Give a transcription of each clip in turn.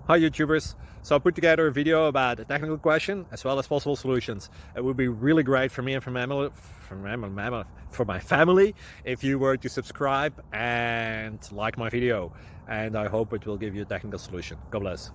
Hi YouTubers! So I put together a video about a technical question as well as possible solutions. It would be really great for me and for my family if you were to subscribe and like my video, and I hope it will give you a technical solution. God bless.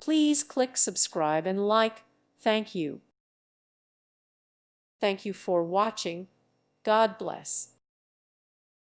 Please click subscribe and like. Thank you. Thank you for watching. God bless.